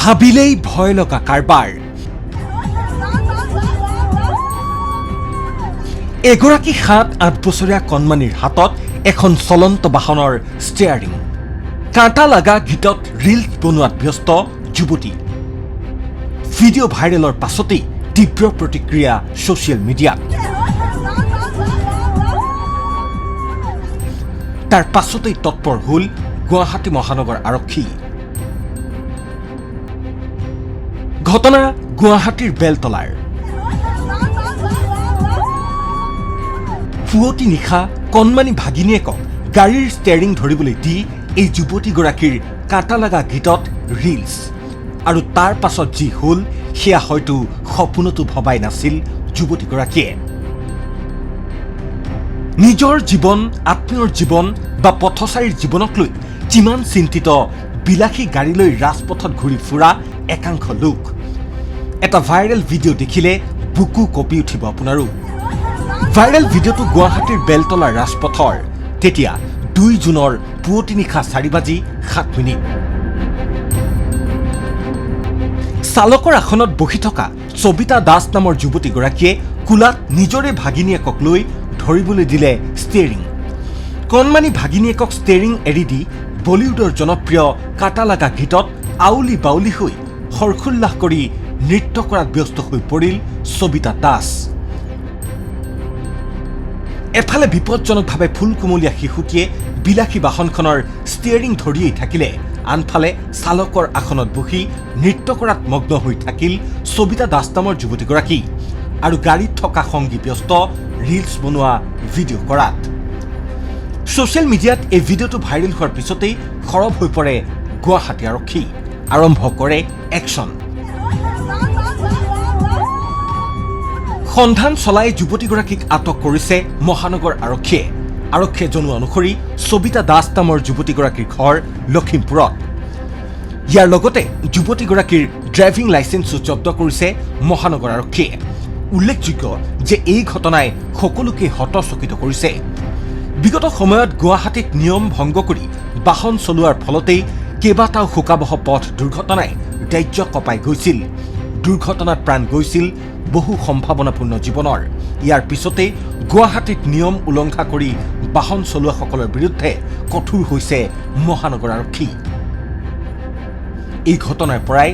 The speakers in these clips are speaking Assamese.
ভাবিলেই ভয় লগা কাৰবাৰ। এগৰাকী ৭-৮ বছৰীয়া কণমানিৰ হাতত এখন চলন্ত বাহনৰ ষ্টেয়াৰিং। কাঁটা লগা গীতত ৰিলছ বনোৱাত ব্যস্ত যুৱতী। ভিডিঅ' ভাইৰেলৰ পাছতেই তীব্ৰ প্ৰতিক্ৰিয়া ছ'চিয়েল মিডিয়াত। তাৰ পাছতেই তৎপৰ হ'ল গুৱাহাটী মহানগৰ আৰক্ষী। ঘটনা গুৱাহাটীৰ বেলতলাৰ। পুৱতি নিশা কণমানি ভাগিনীয়েকক গাড়ীৰ ষ্টেয়াৰিং ধৰিবলৈ দি এই যুৱতীগৰাকীৰ কাঁটা লগা গীতত ৰিলছ। আৰু তাৰ পাছত যি হ'ল সেয়া হয়তো সপোনতো ভবাই নাছিল যুৱতীগৰাকীয়ে। নিজৰ জীৱন, আত্মীয়ৰ জীৱন বা পথচাৰীৰ জীৱনক লৈ যিমান চিন্তিত বিলাসী গাড়ী লৈ ৰাজপথত ঘূৰি ফুৰা একাংশ লোক। এটা ভাইৰেল ভিডিঅ' দেখিলে বুকু কঁপি উঠিব আপোনাৰো। ভাইৰেল ভিডিঅ'টো গুৱাহাটীৰ বেলতলাৰ ৰাজপথৰ। তেতিয়া ২ জুনৰ পুৱতি নিশা ৪:০৭। চালকৰ আসনত বহি থকা সবিতা দাস নামৰ যুৱতীগৰাকীয়ে কোলাত নিজৰে ভাগিনীয়েকক লৈ ধৰিবলৈ দিলে ষ্টেয়াৰিং। কণমানি ভাগিনীয়েকক ষ্টেয়াৰিং এৰি দি বলিউডৰ জনপ্ৰিয় কাটা লগা গীতত আউলি বাউলি হৈ হৰ্ষোল্লাস কৰি নৃত্য কৰাত ব্যস্ত হৈ পৰিল সবিতা দাস। এফালে বিপদজনকভাৱে ফুলকুমলীয়া শিশুটিয়ে বিলাসী বাহনখনৰ ষ্টেয়াৰিং ধৰিয়েই থাকিলে, আনফালে চালকৰ আসনত বহি নৃত্য কৰাত মগ্ন হৈ থাকিল সবিতা দাস নামৰ যুৱতীগৰাকী। আৰু গাড়ীত থকা সংগী ব্যস্ত ৰিলছ বনোৱা, ভিডিঅ' কৰাত। ছ'চিয়েল মিডিয়াত এই ভিডিঅ'টো ভাইৰেল হোৱাৰ পিছতেই সৰব হৈ পৰে গুৱাহাটী আৰক্ষী। আৰম্ভ কৰে একশ্যন। সন্ধান চলাই যুৱতীগৰাকীক আটক কৰিছে মহানগৰ আৰক্ষীয়ে। আৰক্ষীয়ে জনোৱা অনুসৰি সবিতা দাস নামৰ যুৱতীগৰাকীৰ ঘৰ লখিমপুৰত। ইয়াৰ লগতে যুৱতীগৰাকীৰ ড্ৰাইভিং লাইচেন্সো জব্দ কৰিছে মহানগৰ আৰক্ষীয়ে। উল্লেখযোগ্য যে এই ঘটনাই সকলোকে হতচকিত কৰিছে। বিগত সময়ত গুৱাহাটীত নিয়ম ভংগ কৰি বাহন চলোৱাৰ ফলতেই কেইবাটাও শোকাবহ পথ দুৰ্ঘটনাই ৰাজ্য কঁপাই গৈছিল। দুৰ্ঘটনাত প্ৰাণ গৈছিল বহু সম্ভাৱনাপূৰ্ণ জীৱনৰ। ইয়াৰ পিছতে গুৱাহাটীত নিয়ম উলংঘা কৰি বাহন চলোৱাসকলৰ বিৰুদ্ধে কঠোৰ হৈছে মহানগৰ আৰক্ষী। এই ঘটনাৰ পৰাই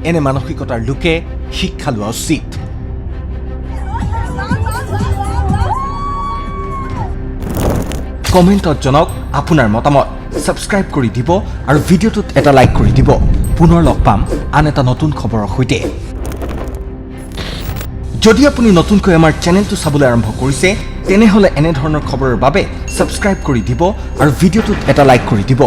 এনে মানসিকতাৰ লোকে শিক্ষা লোৱা উচিত। কমেণ্টত জনাওক আপোনাৰ মতামত। ছাবস্ক্ৰাইব কৰি দিব আৰু ভিডিঅ'টোত এটা লাইক কৰি দিব। পুনৰ লগ পাম আন এটা নতুন খবৰৰ সৈতে। যদি আপুনি নতুনকৈ আমাৰ চেনেলটো চাবলৈ আৰম্ভ কৰিছে, তেনেহ'লে এনেধৰণৰ খবৰৰ বাবে ছাবস্ক্ৰাইব কৰি দিব আৰু ভিডিঅ'টোত এটা লাইক কৰি দিব।